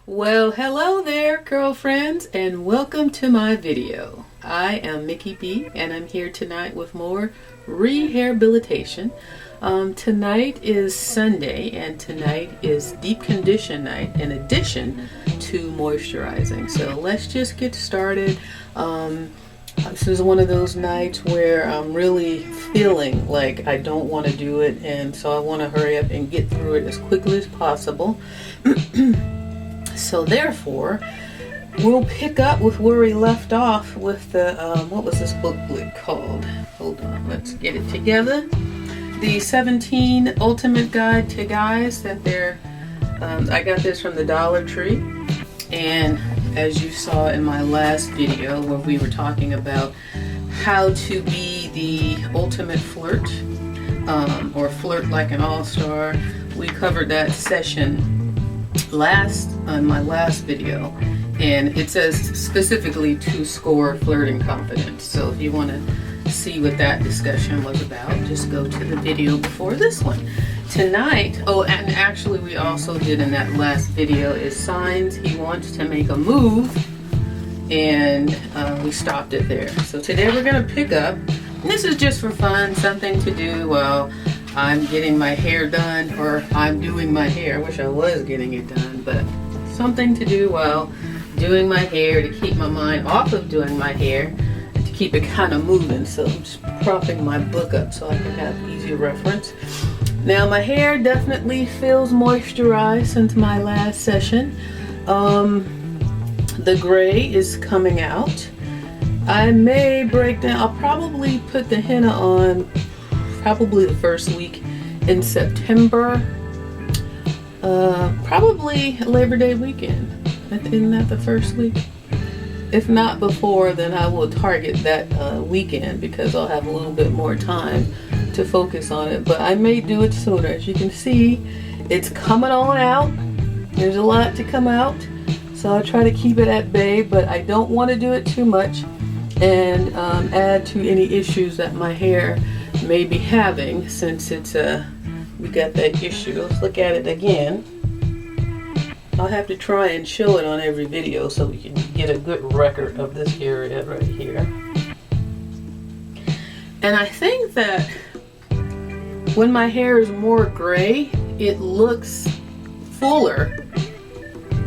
Well, hello there, girlfriends, and welcome to my video. I am Mickey B, and I'm here tonight with more rehabilitation. Tonight is Sunday, and tonight is deep condition night in addition to moisturizing. So let's just get started. This is one of those nights where I'm really feeling like I don't want to do it, and so I want to hurry up and get through it as quickly as possible. So therefore, we'll pick up with where we left off with the, what was this booklet called? Hold on, let's get it together. The 17 Ultimate Guide to Guys that they're, I got this from the Dollar Tree. And as you saw in my last video where we were talking about how to be the ultimate flirt, or flirt like an all-star, we covered that session on my last video, and it says specifically to score flirting confidence. So if you want to see what that discussion was about, just go to the video before this one. Tonight, oh, and actually we also did in that last video is signs he wants to make a move, and we stopped it there. So today we're going to pick up, and this is just for fun, something to do while I'm getting my hair done, or I'm doing my hair. I wish I was getting it done, but something to do while doing my hair to keep my mind off of doing my hair and to keep it kind of moving. So I'm just propping my book up so I can have easy reference. Now my hair definitely feels moisturized since my last session. The gray is coming out. I may break down, I'll probably put the henna on probably the first week in September, probably Labor Day weekend. Isn't that the first week? If not before, then I will target that weekend because I'll have a little bit more time to focus on it, but I may do it sooner. As you can see, it's coming on out. There's a lot to come out, so I'll try to keep it at bay, but I don't want to do it too much and add to any issues that my hair may be having, since it's we got that issue. Let's look at it again. I'll have to try and show it on every video so we can get a good record of this area right here. And I think that when my hair is more gray, it looks fuller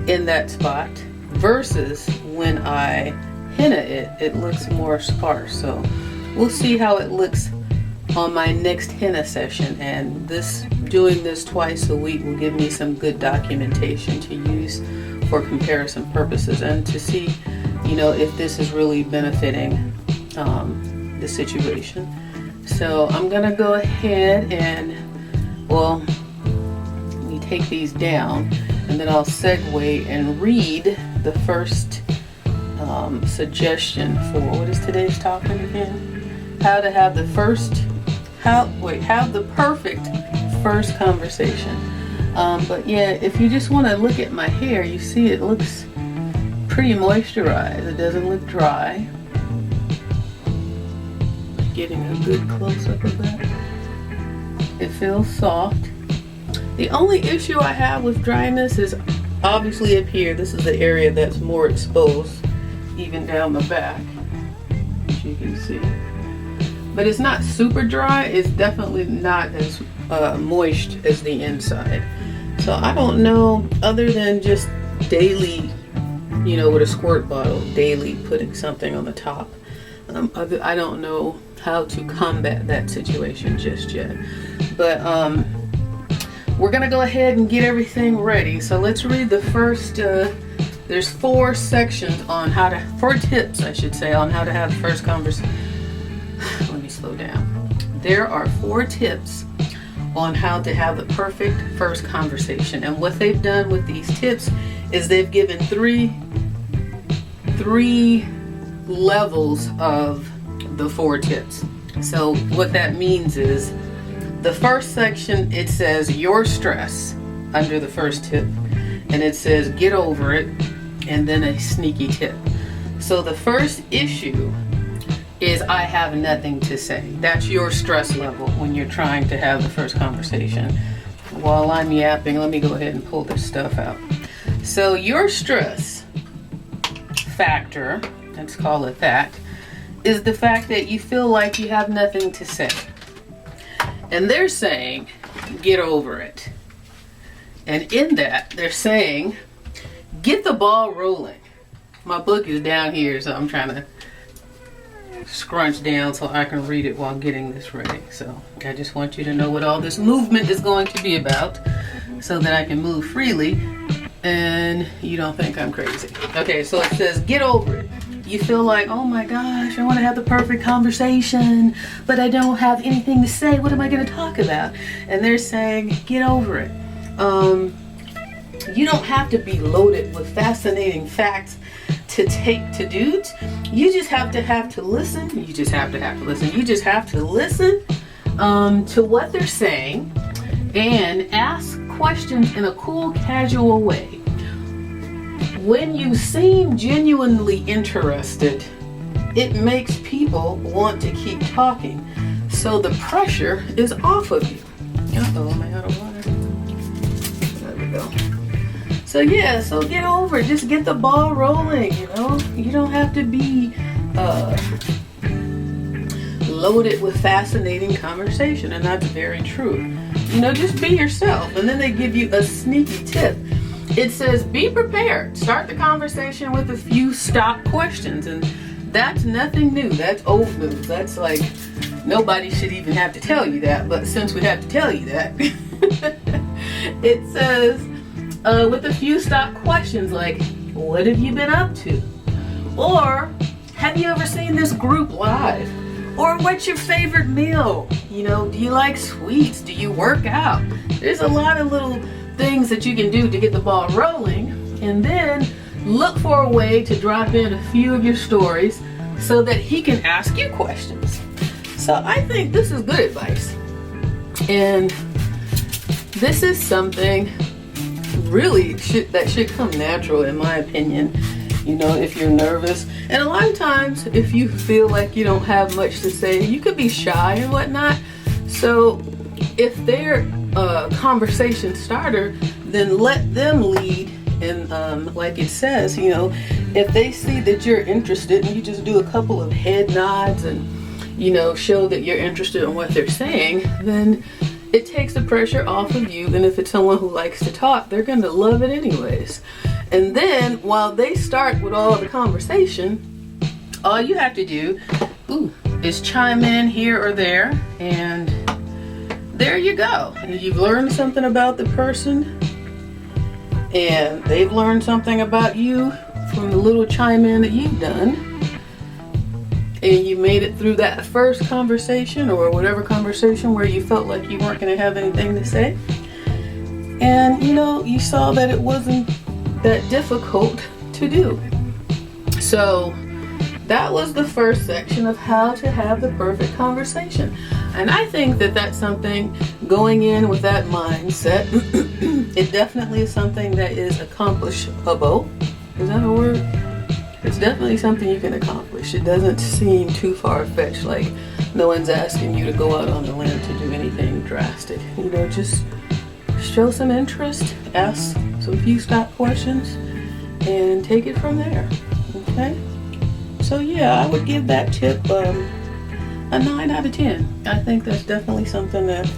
in that spot, versus when I henna it, it looks more sparse. So we'll see how it looks on my next henna session, and doing this twice a week will give me some good documentation to use for comparison purposes and to see, you know, if this is really benefiting the situation. So I'm gonna go ahead and, well, we take these down, and then I'll segue and read the first suggestion for, what is today's topic again? How to have the have the perfect first conversation. But yeah, if you just want to look at my hair, you see it looks pretty moisturized. It doesn't look dry. Getting a good close-up of that. It feels soft. The only issue I have with dryness is obviously up here. This is the area that's more exposed, even down the back, as you can see. But it's not super dry. It's definitely not as moist as the inside. So I don't know, other than just daily, you know, with a squirt bottle, daily putting something on the top. I don't know how to combat that situation just yet. But we're gonna go ahead and get everything ready. So let's read the first, there's 4 sections on how to, 4 tips I should say, on how to have the first conversation. Let me slow down. There are 4 tips on how to have the perfect first conversation, and what they've done with these tips is they've given three levels of the 4 tips. So what that means is, the first section, it says your stress under the first tip, and it says get over it, and then a sneaky tip. So the first issue is I have nothing to say. That's your stress level when you're trying to have the first conversation. While I'm yapping, let me go ahead and pull this stuff out. So your stress factor, let's call it that, is the fact that you feel like you have nothing to say. And they're saying, get over it. And in that, they're saying, get the ball rolling. My book is down here, so I'm trying to scrunch down so I can read it while getting this ready. So I just want you to know what all this movement is going to be about so that I can move freely and you don't think I'm crazy. Okay, so it says, get over it. You feel like, oh my gosh, I want to have the perfect conversation, but I don't have anything to say. What am I going to talk about? And they're saying, get over it. You don't have to be loaded with fascinating facts to take to dudes. You just have to listen. You just have to listen. You just have to listen to what they're saying and ask questions in a cool, casual way. When you seem genuinely interested, it makes people want to keep talking. So the pressure is off of you. Uh-oh, am I out of water? There we go. So yeah, so get over it. Just get the ball rolling, you know? You don't have to be loaded with fascinating conversation, and that's very true. You know, just be yourself. And then they give you a sneaky tip. It says, be prepared. Start the conversation with a few stop questions. And that's nothing new. That's old news. That's like, nobody should even have to tell you that. But since we have to tell you that, it says, with a few stop questions like, what have you been up to? Or, have you ever seen this group live? Or what's your favorite meal? You know, do you like sweets? Do you work out? There's a lot of little things that you can do to get the ball rolling, and then look for a way to drop in a few of your stories so that he can ask you questions. So I think this is good advice, and this is something really that should come natural, in my opinion. You know, if you're nervous, and a lot of times if you feel like you don't have much to say, you could be shy and whatnot. So if they're a conversation starter, then let them lead. And like it says, you know, if they see that you're interested and you just do a couple of head nods and, you know, show that you're interested in what they're saying, then it takes the pressure off of you. And if it's someone who likes to talk, they're going to love it anyways. And then while they start with all the conversation, all you have to do is chime in here or there, and there you go. And you've learned something about the person, and they've learned something about you from the little chime in that you've done. And you made it through that first conversation, or whatever conversation where you felt like you weren't going to have anything to say. And you know, you saw that it wasn't that difficult to do. So that was the first section of how to have the perfect conversation. And I think that that's something, going in with that mindset, it definitely is something that is accomplishable. Is that a word? It's definitely something you can accomplish. It doesn't seem too far-fetched, like no one's asking you to go out on the limb to do anything drastic. You know, just show some interest, ask some few stop questions, and take it from there. Okay? So yeah, I would give that tip a 9 out of 10. I think that's definitely something that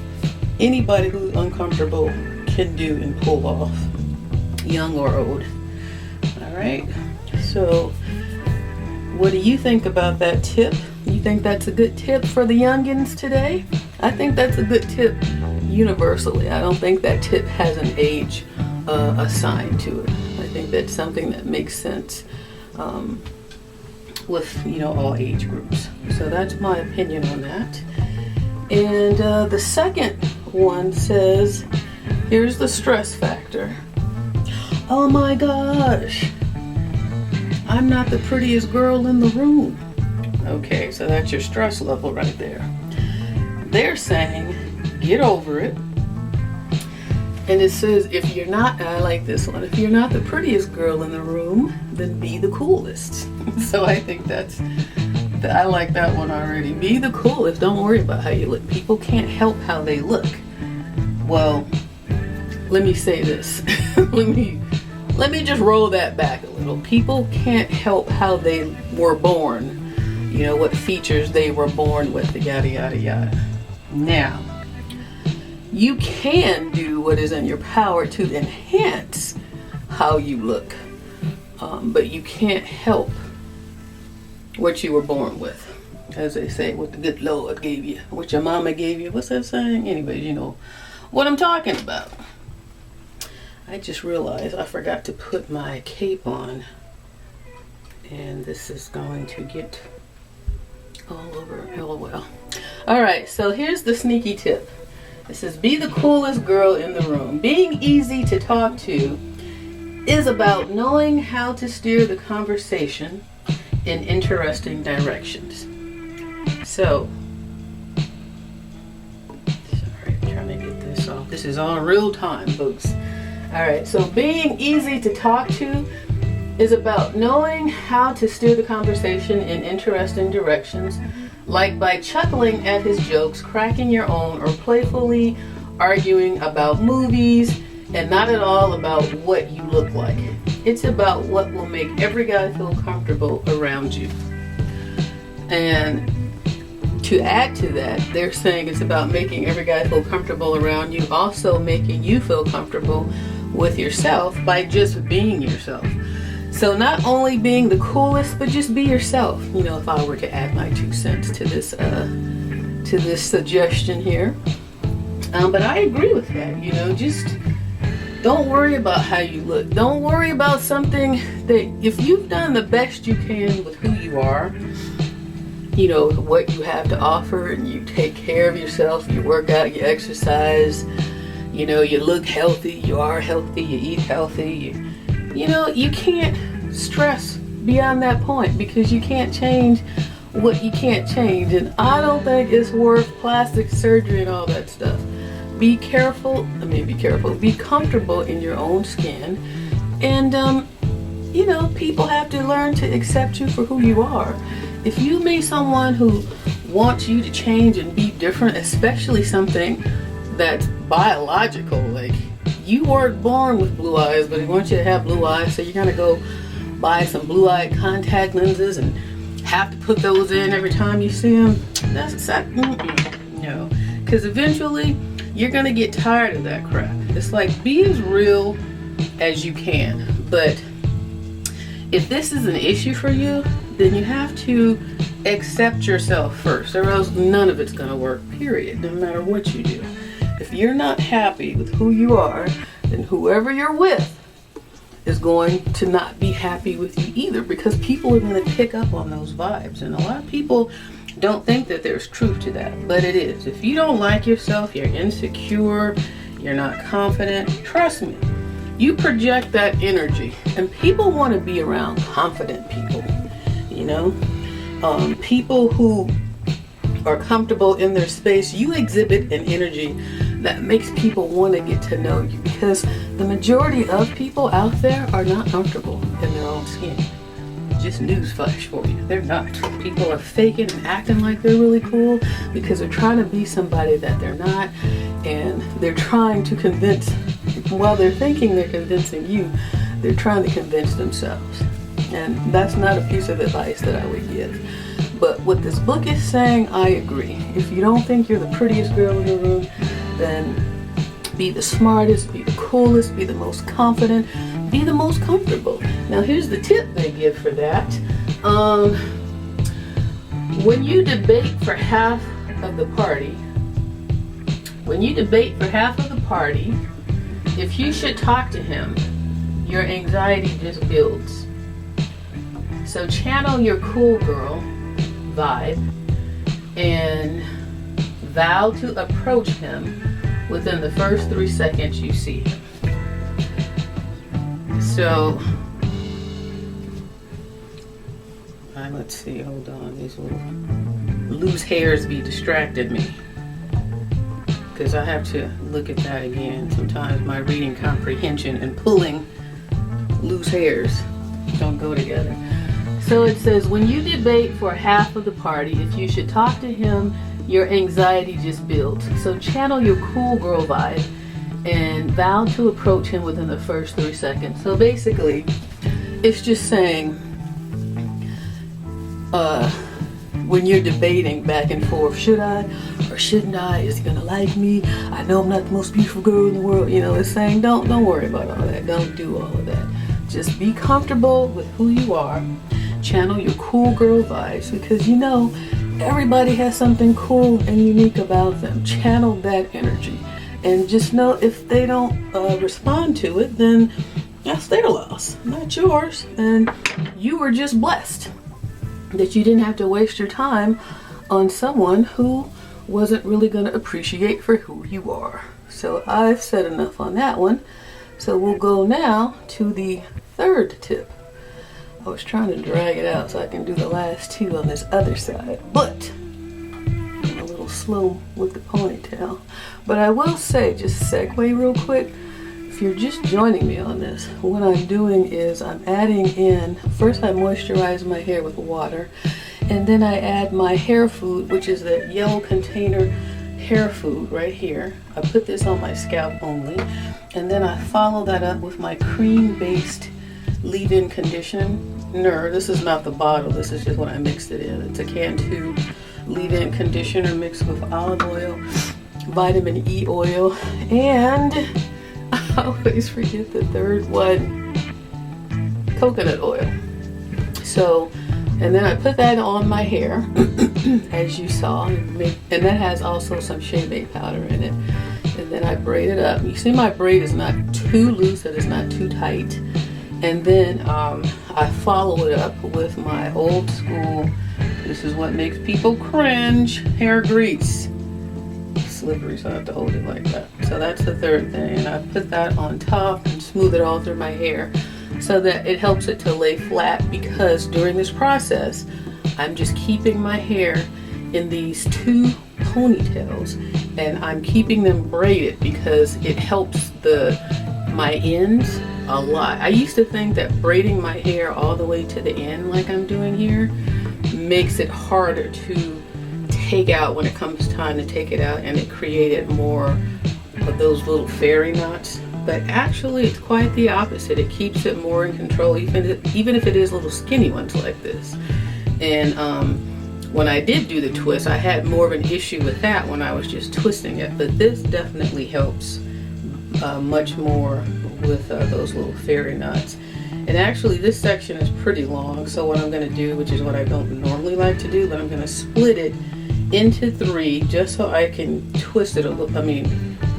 anybody who's uncomfortable can do and pull off, young or old. Alright, so what do you think about that tip? You think that's a good tip for the youngins today? I think that's a good tip universally. I don't think that tip has an age assigned to it. I think that's something that makes sense with, you know, all age groups. So that's my opinion on that. And the second one says, here's the stress factor. Oh my gosh, I'm not the prettiest girl in the room. Okay, so that's your stress level right there. They're saying, get over it. And it says, if you're not, I like this one, if you're not the prettiest girl in the room, then be the coolest. So I think I like that one already. Be the coolest. Don't worry about how you look. People can't help how they look. Well, let me say this. let let me just roll that back a little. People can't help how they were born, you know, what features they were born with, yada yada yada. Now, you can do what is in your power to enhance how you look, but you can't help what you were born with. As they say, what the good Lord gave you, what your mama gave you. What's that saying? Anyways, you know what I'm talking about. I just realized I forgot to put my cape on, and this is going to get all over. Oh well. Alright, so here's the sneaky tip. It says, be the coolest girl in the room. Being easy to talk to is about knowing how to steer the conversation in interesting directions. So, sorry, I'm trying to get this off. This is all real time, folks. Alright, so being easy to talk to is about knowing how to steer the conversation in interesting directions, like by chuckling at his jokes, cracking your own, or playfully arguing about movies, and not at all about what you look like. It's about what will make every guy feel comfortable around you. And to add to that, they're saying it's about making every guy feel comfortable around you, also making you feel comfortable with yourself by just being yourself. So not only being the coolest, but just be yourself. You know, if I were to add my 2 cents to this suggestion here. But I agree with that. You know, just don't worry about how you look. Don't worry about something that, if you've done the best you can with who you are, you know, what you have to offer, and you take care of yourself, you work out, you exercise, you know, you look healthy, you are healthy, you eat healthy, you know, you can't stress beyond that point, because you can't change what you can't change. And I don't think it's worth plastic surgery and all that stuff. Be careful, be comfortable in your own skin. And, you know, people have to learn to accept you for who you are. If you meet someone who wants you to change and be different, especially something that's biological, like you weren't born with blue eyes, but he wants you to have blue eyes, so you're gonna go buy some blue-eyed contact lenses and have to put those in every time you see them. No, because eventually you're gonna get tired of that crap. It's like, be as real as you can, but if this is an issue for you, then you have to accept yourself first, or else none of it's gonna work, period, no matter what you do. If you're not happy with who you are, then whoever you're with is going to not be happy with you either, because people are going to pick up on those vibes. And a lot of people don't think that there's truth to that, but it is. If you don't like yourself, you're insecure, you're not confident, trust me, you project that energy. And people want to be around confident people, you know, people who are comfortable in their space. You exhibit an energy that makes people want to get to know you, because the majority of people out there are not comfortable in their own skin. Just newsflash for you, they're not. People are faking and acting like they're really cool because they're trying to be somebody that they're not, and they're trying to convince, while they're thinking they're convincing you, they're trying to convince themselves. And that's not a piece of advice that I would give. But what this book is saying, I agree. If you don't think you're the prettiest girl in the room, then be the smartest, be the coolest, be the most confident, be the most comfortable. Now here's the tip they give for that. When you debate for half of the party, if you should talk to him, your anxiety just builds. So channel your cool girl vibe and vow to approach him within the first 3 seconds you see him. So, let's see, hold on, these little loose hairs be distracted me, because I have to look at that again. Sometimes my reading comprehension and pulling loose hairs don't go together. So it says, when you debate for half of the party, if you should talk to him, your anxiety just builds. So channel your cool girl vibe and vow to approach him within the first 3 seconds. So basically, it's just saying, when you're debating back and forth, should I or shouldn't I? Is he gonna like me? I know I'm not the most beautiful girl in the world. You know, it's saying don't worry about all that. Don't do all of that. Just be comfortable with who you are. Channel your cool girl vibes, because you know everybody has something cool and unique about them. Channel that energy, and just know if they don't respond to it, then that's their loss, not yours. And you were just blessed that you didn't have to waste your time on someone who wasn't really going to appreciate for who you are. So I've said enough on that one. So we'll go now to the third tip. I was trying to drag it out so I can do the last two on this other side, but I'm a little slow with the ponytail. But I will say, just segue real quick, if you're just joining me on this, what I'm doing is I'm adding in, first I moisturize my hair with water, and then I add my hair food, which is the yellow container hair food right here. I put this on my scalp only, and then I follow that up with my cream-based leave-in conditioner. This is not the bottle, this is just what I mixed it in. It's a can 2 leave-in conditioner mixed with olive oil, vitamin E oil, and I always forget the third one, coconut oil. So, and then I put that on my hair, as you saw, and that has also some shea butter powder in it. And then I braid it up. You see my braid is not too loose, it is not too tight. And then I follow it up with my old school, this is what makes people cringe, hair grease. Slippery, so I have to hold it like that. So that's the third thing, and I put that on top and smooth it all through my hair so that it helps it to lay flat, because during this process I'm just keeping my hair in these 2 ponytails, and I'm keeping them braided because it helps my ends a lot. I used to think that braiding my hair all the way to the end like I'm doing here makes it harder to take out when it comes time to take it out, and it created more of those little fairy knots. But actually it's quite the opposite. It keeps it more in control, even if it is little skinny ones like this. And when I did do the twist, I had more of an issue with that when I was just twisting it, but this definitely helps much more with those little fairy knots. And actually this section is pretty long, so what I'm going to do, which is what I don't normally like to do, but I'm going to split it into 3 just so I can twist it a little,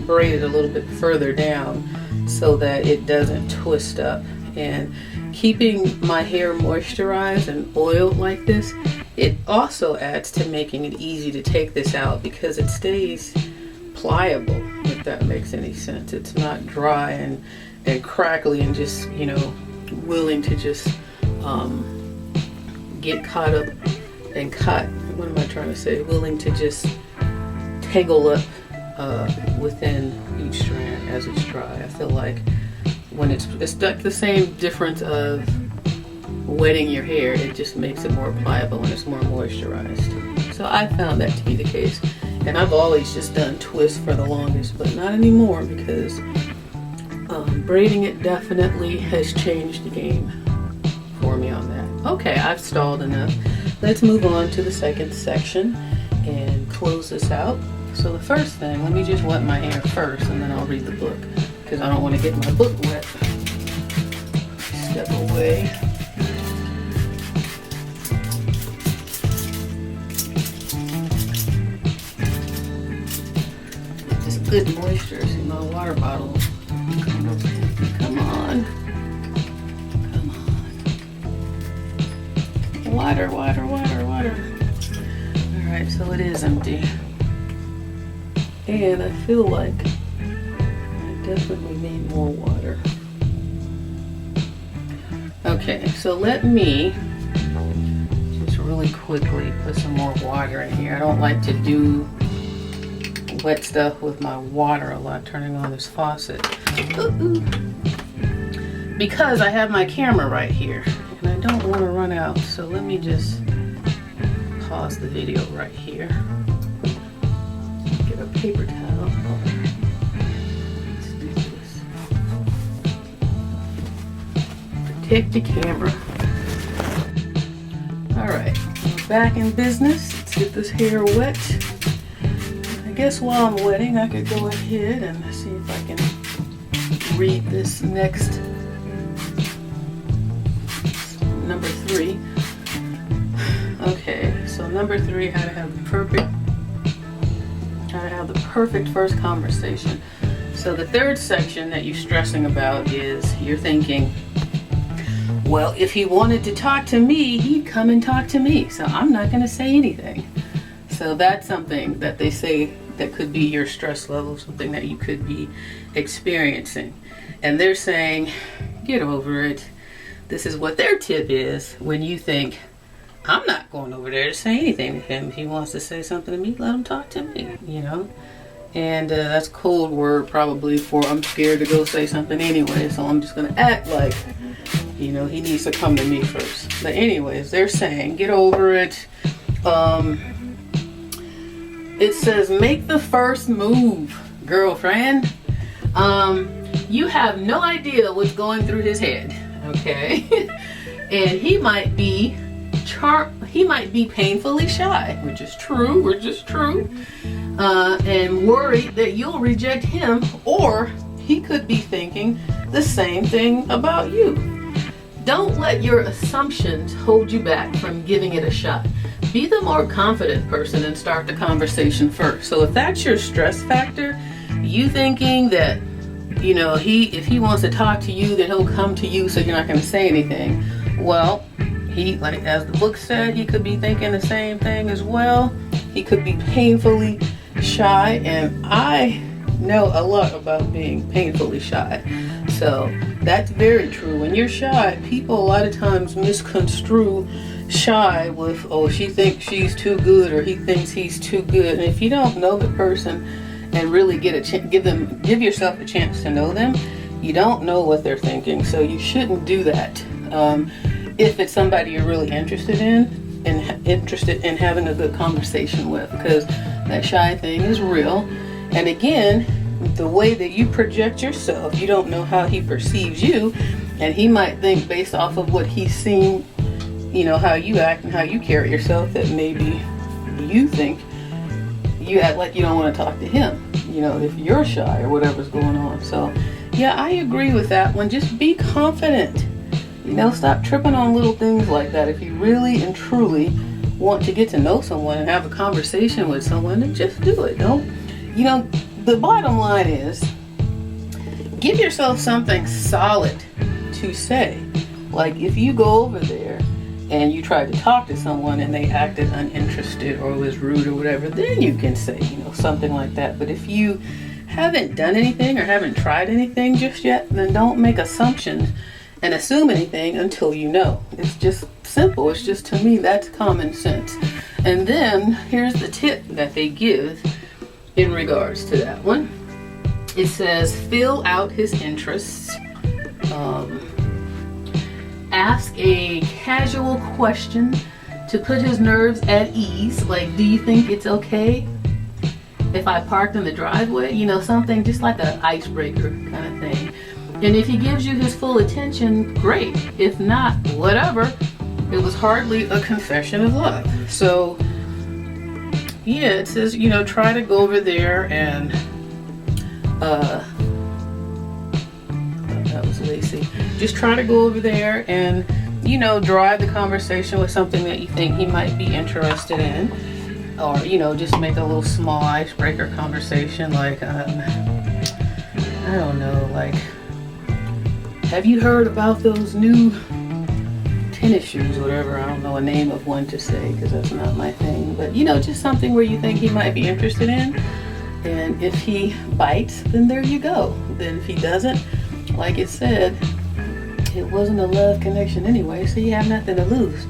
braid it a little bit further down so that it doesn't twist up. And keeping my hair moisturized and oiled like this, it also adds to making it easy to take this out because it stays pliable, if that makes any sense. It's not dry and crackly and just, you know, willing to just get caught up and what am I trying to say? Willing to just tangle up within each strand as it's dry. I feel like when it's like the same difference of wetting your hair, it just makes it more pliable and it's more moisturized. So I found that to be the case. And I've always just done twists for the longest, but not anymore because braiding it definitely has changed the game for me on that. Okay, I've stalled enough. Let's move on to the second section and close this out. So the first thing, let me just wet my hair first and then I'll read the book because I don't want to get my book wet. Step away. Just good moisture. See my water bottle. Come on. Come on. Water, water, water, water. Alright, so it is empty. And I feel like I definitely need more water. Okay, so let me just really quickly put some more water in here. I don't like to do wet stuff with my water a lot, turning on this faucet. Because I have my camera right here and I don't want to run out, so let me just pause the video right here. Get a paper towel. Let's do Take the camera. Alright, we're back in business. Let's get this hair wet. I guess while I'm wetting, I could go ahead and see if I can read this next, number 3. Okay, so number 3, how to have the perfect first conversation. So the third section that you're stressing about is you're thinking, well, if he wanted to talk to me, he'd come and talk to me, so I'm not going to say anything. So that's something that they say that could be your stress level, something that you could be experiencing. And they're saying, get over it. This is what their tip is when you think, I'm not going over there to say anything to him. If he wants to say something to me, let him talk to me, you know. And that's code word probably for I'm scared to go say something anyway, so I'm just going to act like, you know, he needs to come to me first. But anyways, they're saying, get over it. It says, make the first move, girlfriend. You have no idea what's going through his head, okay? And he might be painfully shy, which is true, and worried that you'll reject him, or he could be thinking the same thing about you. Don't let your assumptions hold you back from giving it a shot. Be the more confident person and start the conversation first. So if that's your stress factor, you thinking that, you know, if he wants to talk to you, then he'll come to you, so you're not going to say anything. Well, he, like as the book said, he could be thinking the same thing as well. He could be painfully shy, and I know a lot about being painfully shy. So that's very true. When you're shy, people a lot of times misconstrue shy with, oh, she thinks she's too good, or he thinks he's too good. And if you don't know the person and really give yourself a chance to know them, you don't know what they're thinking. So you shouldn't do that. If it's somebody you're really interested in having a good conversation with, because that shy thing is real. And again, the way that you project yourself, you don't know how he perceives you, and he might think based off of what he's seen, you know, how you act and how you carry yourself, that maybe you think you act like you don't want to talk to him, you know, if you're shy or whatever's going on. So yeah, I agree with that one. Just be confident, you know, stop tripping on little things like that. If you really and truly want to get to know someone and have a conversation with someone, then just do it. Don't, you know, the bottom line is, give yourself something solid to say. Like if you go over there and you tried to talk to someone and they acted uninterested or was rude or whatever, then you can say, you know, something like that. But if you haven't done anything or haven't tried anything just yet, then don't make assumptions and assume anything until you know. It's just simple. It's just, to me, that's common sense. And then here's the tip that they give in regards to that one. It says, fill out his interests. Ask a casual question to put his nerves at ease. Like, do you think it's okay if I parked in the driveway? You know, something just like an icebreaker kind of thing. And if he gives you his full attention, great. If not, whatever. It was hardly a confession of love. So yeah, it says, you know, try to go over there and that was Lacey. Just try to go over there and, you know, drive the conversation with something that you think he might be interested in, or, you know, just make a little small icebreaker conversation, like I don't know, like, have you heard about those new tennis shoes, whatever? I don't know a name of one to say because that's not my thing. But, you know, just something where you think he might be interested in. And if he bites, then there you go. Then if he doesn't, like it said, it wasn't a love connection anyway, so you have nothing to lose.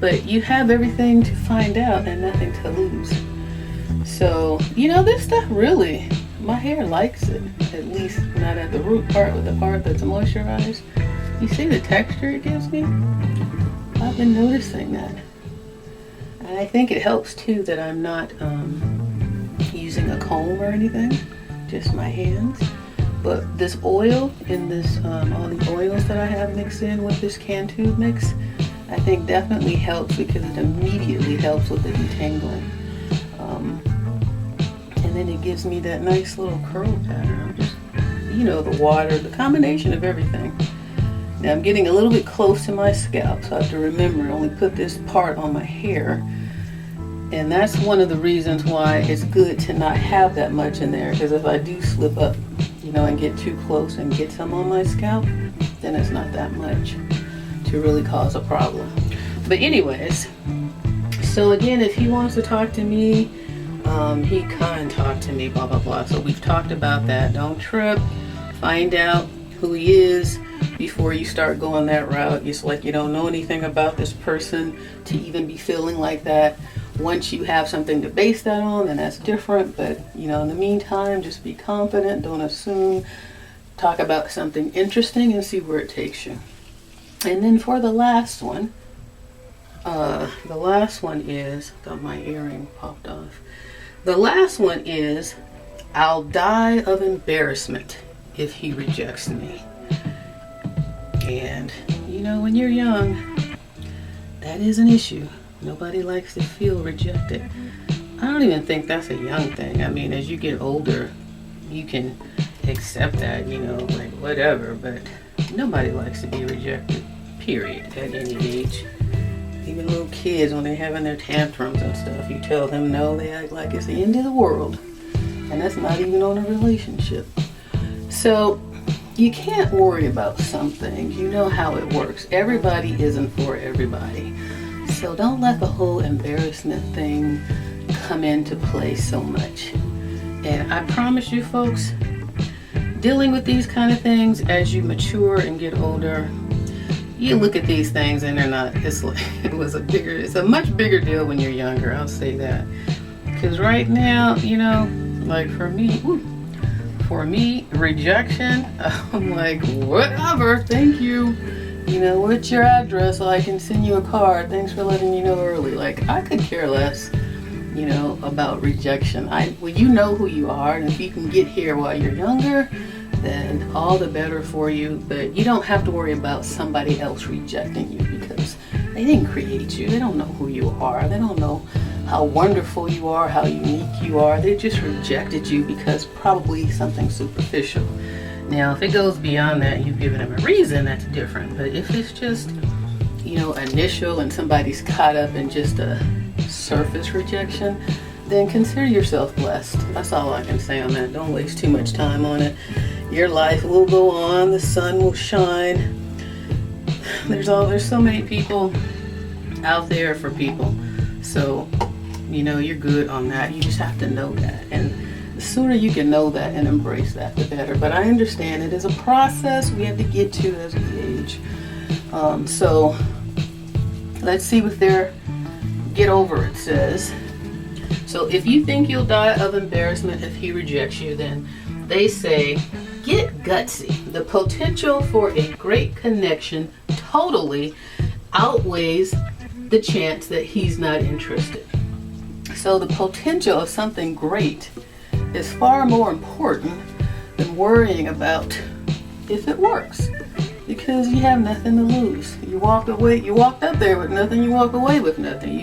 But you have everything to find out and nothing to lose. So, you know, this stuff really, my hair likes it. At least not at the root part, with the part that's moisturized. You see the texture it gives me? I've been noticing that. And I think it helps too that I'm not using a comb or anything, just my hands. But this oil in this, all the oils that I have mixed in with this can tube mix, I think definitely helps because it immediately helps with the detangling. And then it gives me that nice little curl pattern. Just, you know, the water, the combination of everything. Now I'm getting a little bit close to my scalp, so I have to remember to only put this part on my hair. And that's one of the reasons why it's good to not have that much in there, because if I do slip up, you know, and get too close and get some on my scalp, then it's not that much to really cause a problem. But anyways, so again, if he wants to talk to me, he can talk to me, blah, blah, blah. So we've talked about that. Don't trip. Find out who he is before you start going that route. It's like you don't know anything about this person to even be feeling like that. Once you have something to base that on, then that's different. But, you know, in the meantime, just be confident. Don't assume. Talk about something interesting and see where it takes you. And then for the last one is, got my earring popped off. The last one is, I'll die of embarrassment if he rejects me. And, you know, when you're young, that is an issue. Nobody likes to feel rejected. I don't even think that's a young thing. I mean, as you get older, you can accept that, you know, like whatever, but nobody likes to be rejected, period, at any age. Even little kids, when they're having their tantrums and stuff, you tell them no, they act like it's the end of the world. And that's not even on a relationship. So you can't worry about some things. You know how it works. Everybody isn't for everybody. So don't let the whole embarrassment thing come into play so much. And I promise you folks, dealing with these kind of things as you mature and get older, you look at these things and they're not, it's a much bigger deal when you're younger, I'll say that. Because right now, you know, like for me, rejection, I'm like, whatever, thank you. You know, what's your address so I can send you a card? Thanks for letting me know early. Like, I could care less, you know, about rejection. Well, you know who you are, and if you can get here while you're younger, then all the better for you. But you don't have to worry about somebody else rejecting you because they didn't create you. They don't know who you are. They don't know how wonderful you are, how unique you are. They just rejected you because probably something superficial. Now, if it goes beyond that, you've given them a reason, that's different. But if it's just, you know, initial and somebody's caught up in just a surface rejection, then consider yourself blessed. That's all I can say on that. Don't waste too much time on it. Your life will go on. The sun will shine. There's so many people out there for people. So, you know, you're good on that. You just have to know that. And the sooner you can know that and embrace that, the better. But I understand it is a process we have to get to as we age. So let's see what their get over it says. So if you think you'll die of embarrassment if he rejects you, then they say, get gutsy. The potential for a great connection totally outweighs the chance that he's not interested. So the potential of something great is far more important than worrying about if it works, because you have nothing to lose. You walked up there with nothing, you walk away with nothing.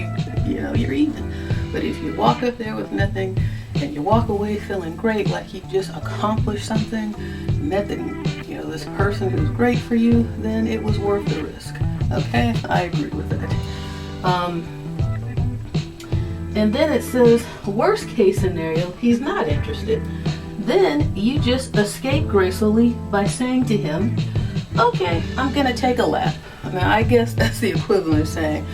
You know, you're even. But if you walk up there with nothing and you walk away feeling great, like you just accomplished something, met this person who's great for you, then it was worth the risk. Okay, I agree with that. And then it says, worst case scenario, he's not interested. Then you just escape gracefully by saying to him, okay, I'm gonna take a lap. Now I guess that's the equivalent of saying,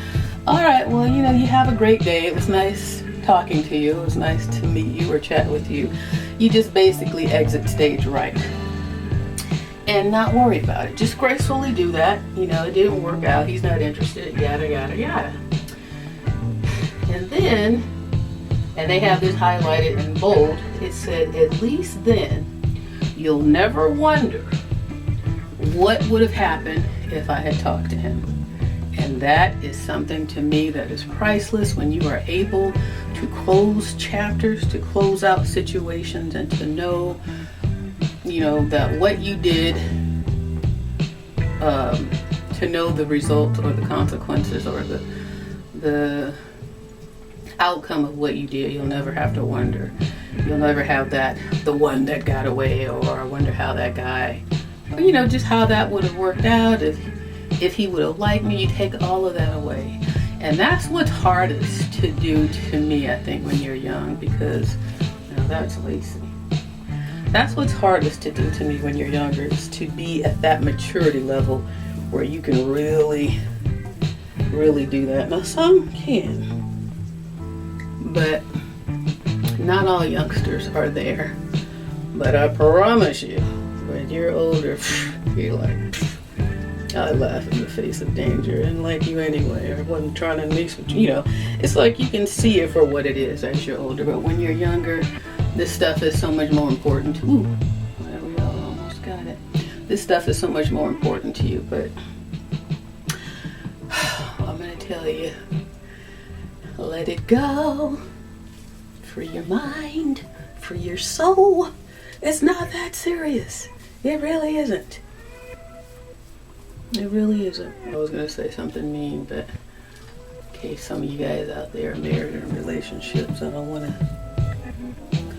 all right, well, you know, you have a great day. It was nice talking to you. It was nice to meet you or chat with you. You just basically exit stage right. And not worry about it. Just gracefully do that. You know, it didn't work out. He's not interested. Yada, yada, yada. And then, and they have this highlighted in bold, it said, at least then, you'll never wonder what would have happened if I had talked to him. And that is something to me that is priceless, when you are able to close chapters, to close out situations, and to know you know, that what you did, to know the result or the consequences or the outcome of what you did. You'll never have to wonder. You'll never have that, the one that got away, or I wonder how that guy, or, you know, just how that would have worked out, if he would have liked me. You take all of that away. And that's what's hardest to do to me, I think, when you're young, because, now that's Lacey. That's what's hardest to do to me when you're younger, is to be at that maturity level where you can really do that. Now some can, but not all youngsters are there. But I promise you, when you're older, you're like, I laugh in the face of danger and like you anyway. I wasn't trying to mix with you. You know, it's like you can see it for what it is as you're older. But when you're younger, this stuff is so much more important. Ooh, there we go, almost got it. This stuff is so much more important to you. But I'm gonna tell you, let it go. Free your mind, free your soul. It's not that serious. It really isn't. It really isn't. I was gonna say something mean, but in case some of you guys out there are married or in relationships, I don't want to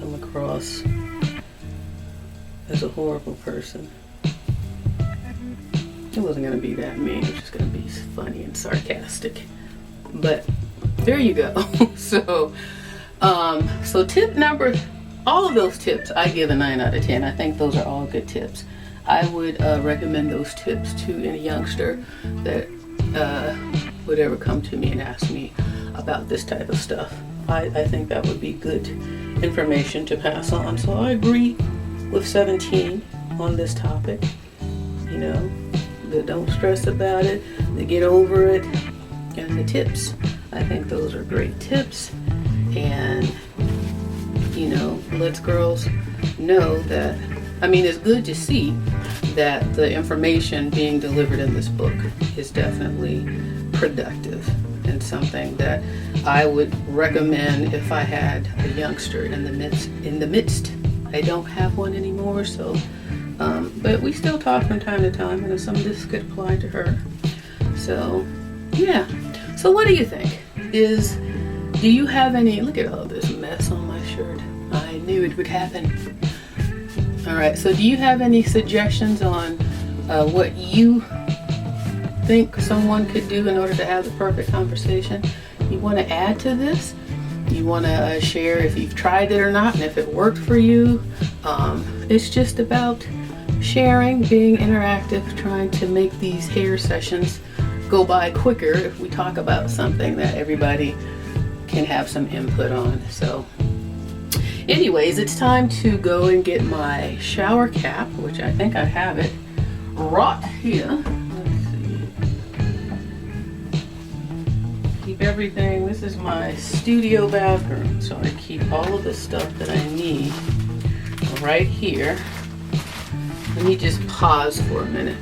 come across as a horrible person. It wasn't gonna be that mean. It was just gonna be funny and sarcastic. But there you go. So tip number, all of those tips, I give a 9 out of 10. I think those are all good tips. I would recommend those tips to any youngster that would ever come to me and ask me about this type of stuff. I think that would be good information to pass on. So I agree with 17 on this topic. You know, the don't stress about it, the get over it, and the tips. I think those are great tips. And, you know, let's girls know that, I mean, it's good to see that the information being delivered in this book is definitely productive and something that I would recommend if I had a youngster in the midst. I don't have one anymore, so but we still talk from time to time, and some of this could apply to her. So yeah. So what do you think? Do you have any, look at all this mess on my shirt. I knew it would happen. Alright, so do you have any suggestions on what you think someone could do in order to have the perfect conversation? You want to add to this? You want to share if you've tried it or not, and if it worked for you? It's just about sharing, being interactive, trying to make these hair sessions go by quicker if we talk about something that everybody can have some input on. So anyways, it's time to go and get my shower cap, which I think I have it right here. Let's see. Keep everything. This is my studio bathroom, so I keep all of the stuff that I need right here. Let me just pause for a minute.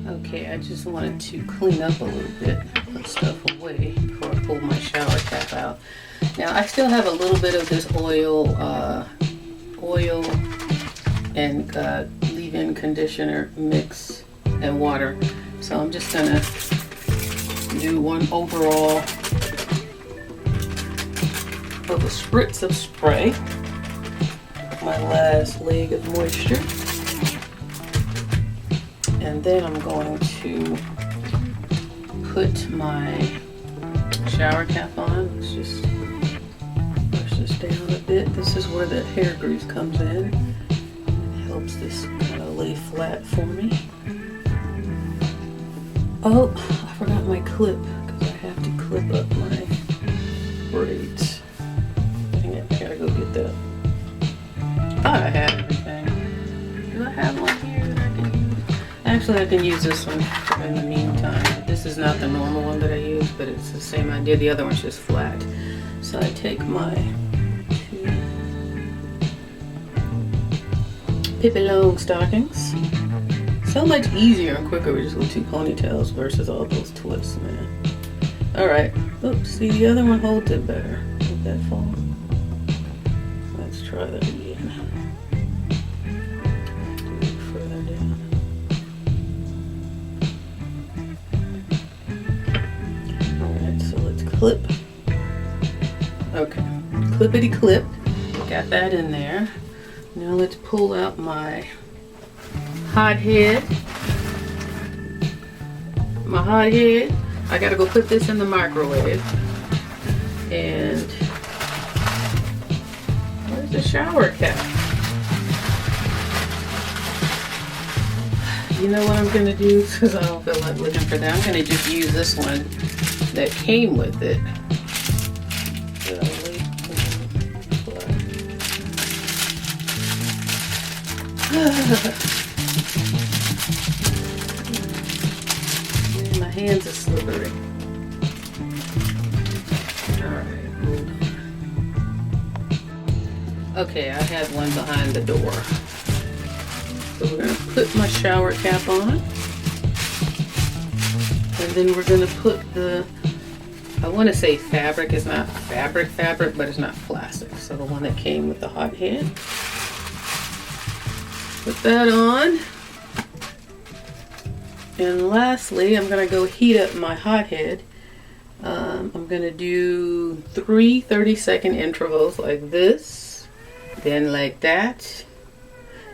Okay, I just wanted to clean up a little bit, put stuff away before I pull my shower cap out. Now I still have a little bit of this oil and leave-in conditioner mix and water. So I'm just gonna do one overall of a spritz of spray. My last leg of moisture. And then I'm going to put my shower cap on. Let's just brush this down a bit. This is where the hair grease comes in. It helps this kind of lay flat for me. Oh, I forgot my clip because I have to clip up my braids. Dang it, I gotta go get that. I thought I had everything. Do I have one here that I can use? Actually, I can use this one in the meantime. This is not the normal one that I use, but it's the same idea. The other one's just flat. So I take my two Pippi Long stockings. So much easier and quicker with just little 2 ponytails versus all those twists, man. Alright. Oops, see, the other one holds it better. Did that fall? Let's try try that again. Further down. Alright, so let's clip. Okay, clippity clip. Got that in there. Now let's pull out my hot head. My hot head. I gotta go put this in the microwave. And where's the shower cap? You know what I'm gonna do? Because I don't feel like looking for that. I'm gonna just use this one that came with it. My hands are slippery. Alright, hold on. Okay, I have one behind the door. So we're going to put my shower cap on. And then we're going to put the, I want to say fabric. It's not fabric, but it's not plastic. So the one that came with the hot head. Put that on. And lastly, I'm going to go heat up my hot head. I'm going to do 3 30-second intervals like this, then like that,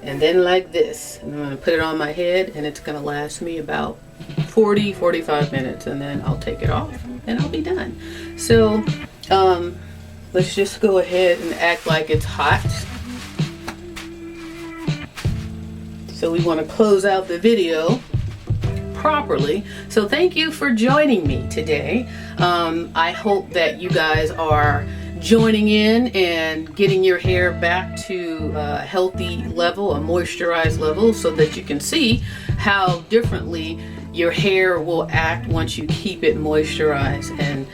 and then like this. And I'm going to put it on my head, and it's going to last me about 40-45 minutes, and then I'll take it off and I'll be done. So let's just go ahead and act like it's hot. So we want to close out the video properly. So thank you for joining me today. I hope that you guys are joining in and getting your hair back to a healthy level, a moisturized level, so that you can see how differently your hair will act once you keep it moisturized. And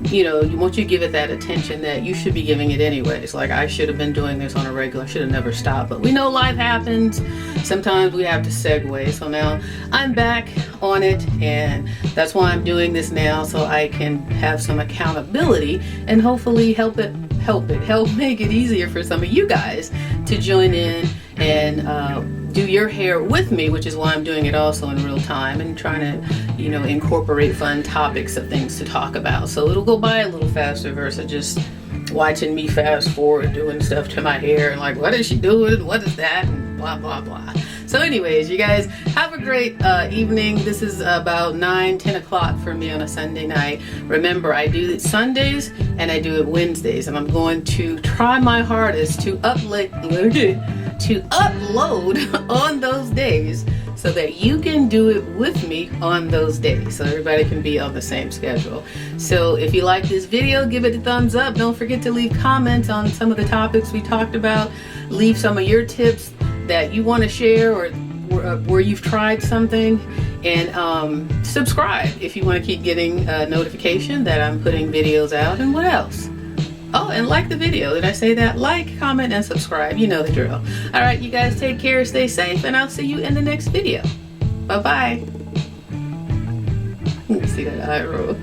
you know, once you give it that attention that you should be giving it anyways. Like, I should have been doing this on a regular, should have never stopped, but we know life happens. Sometimes we have to segue. So now I'm back on it, and that's why I'm doing this now, so I can have some accountability and hopefully help make it easier for some of you guys to join in and do your hair with me, which is why I'm doing it also in real time and trying to, you know, incorporate fun topics of things to talk about. So it'll go by a little faster versus just watching me fast forward doing stuff to my hair and like, what is she doing? What is that? And blah, blah, blah. So anyways, you guys have a great evening. This is about 9-10 o'clock for me on a Sunday night. Remember, I do it Sundays and I do it Wednesdays, and I'm going to try my hardest to upload on those days so that you can do it with me on those days, so everybody can be on the same schedule. So if you like this video, give it a thumbs up. Don't forget to leave comments on some of the topics we talked about. Leave some of your tips that you want to share, or where you've tried something, and subscribe if you want to keep getting a notification that I'm putting videos out. And what else? Oh, and like the video. Did I say that? Like, comment, and subscribe. You know the drill. All right, you guys take care, stay safe, and I'll see you in the next video. Bye-bye. See that eye roll?